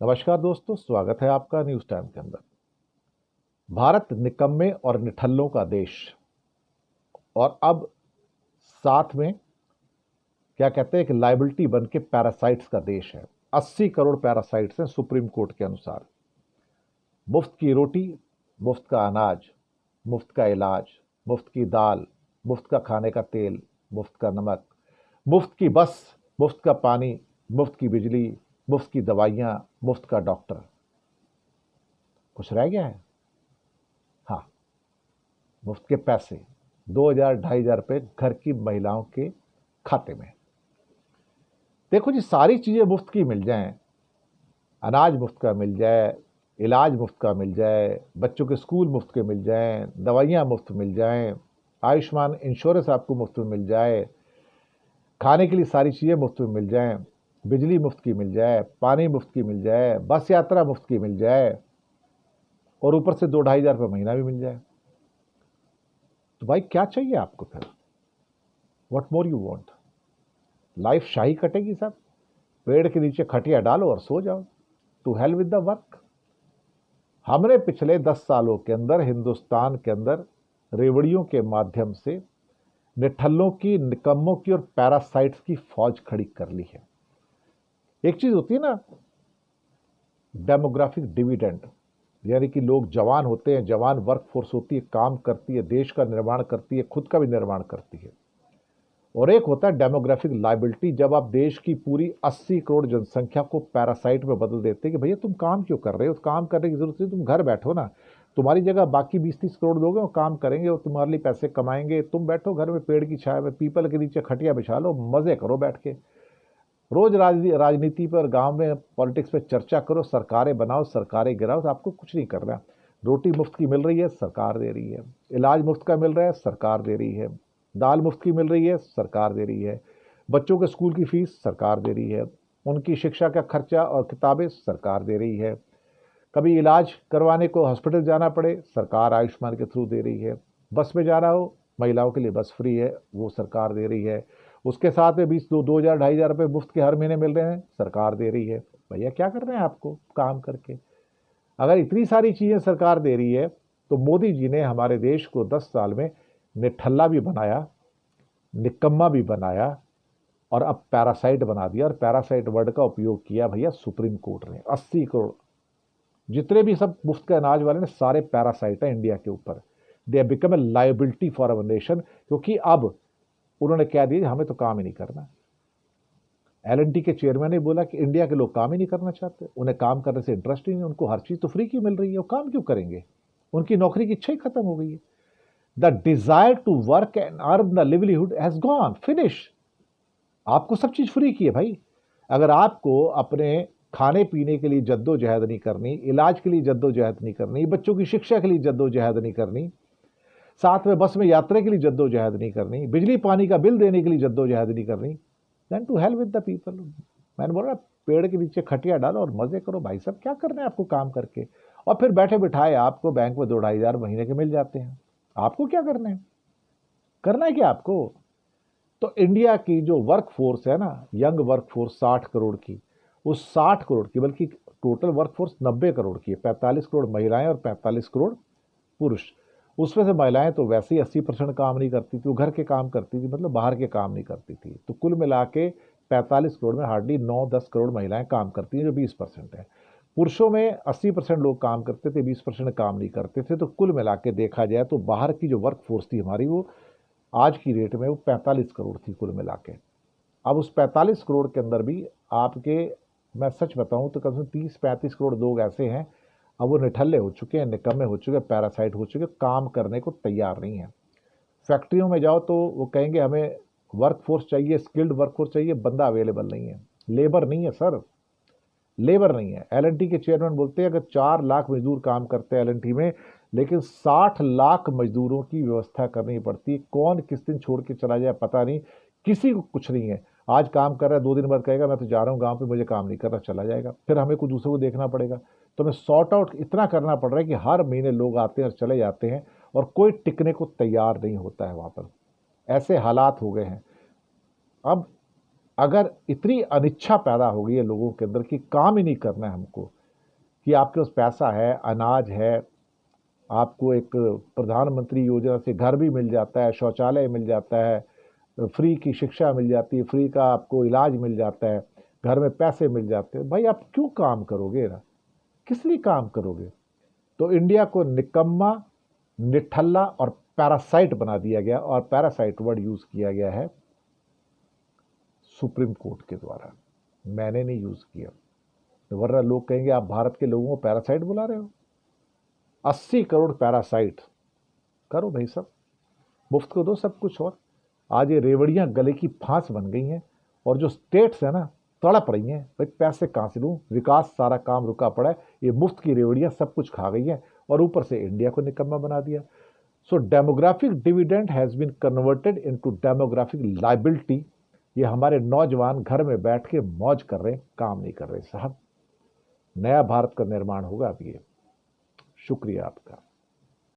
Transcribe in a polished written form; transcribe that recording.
नमस्कार दोस्तों, स्वागत है आपका न्यूज टाइम के अंदर। भारत निकम्मे और निठल्लों का देश और अब साथ में क्या कहते हैं कि लाइबिलिटी बन के पैरासाइट्स का देश है। 80 करोड़ पैरासाइट्स हैं सुप्रीम कोर्ट के अनुसार। मुफ्त की रोटी, मुफ्त का अनाज, मुफ्त का इलाज, मुफ्त की दाल, मुफ्त का खाने का तेल, मुफ्त का नमक, मुफ्त की बस, मुफ्त का पानी, मुफ्त की बिजली, मुफ्त की दवाइयाँ, मुफ्त का डॉक्टर। कुछ रह गया है? हाँ, मुफ्त के पैसे 2,000 2,500 रुपये घर की महिलाओं के खाते में। देखो जी, सारी चीज़ें मुफ्त की मिल जाएं, अनाज मुफ्त का मिल जाए, इलाज मुफ्त का मिल जाए, बच्चों के स्कूल मुफ्त के मिल जाएं, दवाइयाँ मुफ्त मिल जाएं, आयुष्मान इंश्योरेंस आपको मुफ्त में मिल जाए, खाने के लिए सारी चीज़ें मुफ्त में मिल जाएं, बिजली मुफ्त की मिल जाए, पानी मुफ्त की मिल जाए, बस यात्रा मुफ्त की मिल जाए और ऊपर से 2,000 2,500 रुपये महीना भी मिल जाए, तो भाई क्या चाहिए आपको फिर? What more you want? Life शाही कटेगी सब। पेड़ के नीचे खटिया डालो और सो जाओ। To hell with the work. हमने पिछले 10 सालों के अंदर हिंदुस्तान के अंदर रेवड़ियों के माध्यम से निठल्लों की, निकम्मों की और पैरासाइट्स की फौज खड़ी कर ली है। एक चीज होती है ना, डेमोग्राफिक डिविडेंड, यानी कि लोग जवान होते हैं, जवान वर्क फोर्स होती है, काम करती है, देश का निर्माण करती है, खुद का भी निर्माण करती है। और एक होता है डेमोग्राफिक लाइबिलिटी, जब आप देश की पूरी 80 करोड़ जनसंख्या को पैरासाइट में बदल देते हैं कि भैया तुम काम क्यों कर रहे हो, काम करने की जरूरत नहीं, तुम घर बैठो ना। तुम्हारी जगह बाकी 20-30 करोड़ लोग हैं, वो काम करेंगे और तुम्हारे लिए पैसे कमाएंगे। तुम बैठो घर में पेड़ की छाया में, पीपल के नीचे खटिया बिछा लो, मजे करो बैठ के। रोज राजनीति पर, गांव में पॉलिटिक्स पे चर्चा करो, सरकारें बनाओ, सरकारें गिराओ, तो आपको कुछ नहीं करना। रोटी मुफ्त की मिल रही है, सरकार दे रही है। इलाज मुफ्त का मिल रहा है, सरकार दे रही है। दाल मुफ्त की मिल रही है, सरकार दे रही है। बच्चों के स्कूल की फीस सरकार दे रही है। उनकी शिक्षा का खर्चा और किताबें सरकार दे रही है। कभी इलाज करवाने को हॉस्पिटल जाना पड़े, सरकार आयुष्मान के थ्रू दे रही है। बस में जाना हो, महिलाओं के लिए बस फ्री है, वो सरकार दे रही है। उसके साथ में 2,000 2,500 रुपये मुफ्त के हर महीने मिल रहे हैं, सरकार दे रही है। भैया क्या कर रहे हैं आपको काम करके? अगर इतनी सारी चीज़ें सरकार दे रही है, तो मोदी जी ने हमारे देश को 10 साल में निठल्ला भी बनाया, निकम्मा भी बनाया और अब पैरासाइट बना दिया। और पैरासाइट वर्ड का उपयोग किया भैया सुप्रीम कोर्ट ने। 80 करोड़, जितने भी सब मुफ्त के अनाज वाले ने, सारे पैरासाइट है इंडिया के ऊपर। They have become a liability for our nation, क्योंकि अब उन्होंने कह दिया हमें तो काम ही नहीं करना। एल के चेयरमैन ने बोला कि इंडिया के लोग काम ही नहीं करना चाहते, उन्हें काम करने से इंटरेस्ट ही नहीं, उनको हर चीज तो फ्री की मिल रही है, वो काम क्यों करेंगे? उनकी नौकरी की इच्छा ही खत्म हो गई है। The desire to work and earn the livelihood has gone, finish. आपको सब चीज फ्री की है भाई। अगर आपको अपने खाने पीने के लिए जद्दोजहद नहीं करनी, इलाज के लिए जद्दोजहद नहीं करनी, बच्चों की शिक्षा के लिए जद्दोजहद नहीं करनी, साथ में बस में यात्रा के लिए जद्दोजहद नहीं करनी, बिजली पानी का बिल देने के लिए जद्दोजहद नहीं करनी, then to hell with the people. मैंने बोला पेड़ के नीचे खटिया डालो और मजे करो भाई साहब। क्या करना है आपको काम करके? और फिर बैठे बिठाए आपको बैंक में 2,000 2,500 महीने के मिल जाते हैं। आपको क्या करना है? करना है क्या आपको? तो इंडिया की जो वर्क फोर्स है ना, यंग वर्क फोर्स 60 करोड़ की, उस 60 करोड़ की, बल्कि टोटल वर्क फोर्स 90 करोड़ की है। 45 करोड़ महिलाएं और 45 करोड़ पुरुष। उसमें से महिलाएं तो वैसे ही 80% काम नहीं करती थी, वो घर के काम करती थी, मतलब बाहर के काम नहीं करती थी। तो कुल मिला के 45 करोड़ में हार्डली 9-10 करोड़ महिलाएं काम करती हैं, जो 20% है। पुरुषों में 80% लोग काम करते थे, 20% काम नहीं करते थे। तो कुल मिला के देखा जाए तो बाहर की जो वर्क फोर्स थी हमारी, वो आज की रेट में वो 45 करोड़ थी कुल मिला के। अब उस 45 करोड़ के अंदर भी आपके, मैं सच बताऊं तो कम से कम 30-35 करोड़ लोग ऐसे हैं, अब वो निठल्ले हो चुके हैं, निकम्मे हो चुके हैं, पैरासाइट हो चुके हैं, काम करने को तैयार नहीं है। फैक्ट्रियों में जाओ तो वो कहेंगे हमें वर्क फोर्स चाहिए, स्किल्ड वर्क फोर्स चाहिए, बंदा अवेलेबल नहीं है, लेबर नहीं है सर, लेबर नहीं है। एल के चेयरमैन बोलते हैं अगर 4 लाख मजदूर काम करते हैं एल में, लेकिन 60 लाख मजदूरों की व्यवस्था करनी पड़ती है। कौन किस दिन छोड़ के चला जाए पता नहीं, किसी को कुछ नहीं है। आज काम कर रहा है, 2 दिन बाद कहेगा मैं तो जा रहा हूँ गांव पे, मुझे काम नहीं कर रहा, चला जाएगा। फिर हमें कुछ दूसरे को देखना पड़ेगा। तो हमें सॉर्ट आउट इतना करना पड़ रहा है कि हर महीने लोग आते हैं और चले जाते हैं और कोई टिकने को तैयार नहीं होता है वहां पर। ऐसे हालात हो गए हैं। अब अगर इतनी अनिच्छा पैदा हो गई है लोगों के अंदर कि काम ही नहीं करना है हमको, कि आपके पास पैसा है, अनाज है, आपको एक प्रधानमंत्री योजना से घर भी मिल जाता है, शौचालय मिल जाता है, फ्री की शिक्षा मिल जाती है, फ्री का आपको इलाज मिल जाता है, घर में पैसे मिल जाते हैं, भाई आप क्यों काम करोगे ना? किस लिए काम करोगे? तो इंडिया को निकम्मा, निठल्ला और पैरासाइट बना दिया गया, और पैरासाइट वर्ड यूज किया गया है सुप्रीम कोर्ट के द्वारा, मैंने नहीं यूज किया। तो वरना लोग कहेंगे आप भारत के लोगों को पैरासाइट बुला रहे हो। 80 करोड़ पैरासाइट, करो भाई सब, मुफ्त को दो सब कुछ। और आज ये रेवड़ियां गले की फांस बन गई हैं, और जो स्टेट्स है ना तड़प रही हैं, भाई पैसे कहाँ से दूं, विकास सारा काम रुका पड़ा है, ये मुफ्त की रेवड़ियां सब कुछ खा गई हैं, और ऊपर से इंडिया को निकम्मा बना दिया। So demographic dividend has been converted into demographic liability. ये हमारे नौजवान घर में बैठ के मौज कर रहे हैं, काम नहीं कर रहे साहब। नया भारत का निर्माण होगा अब ये। शुक्रिया आपका।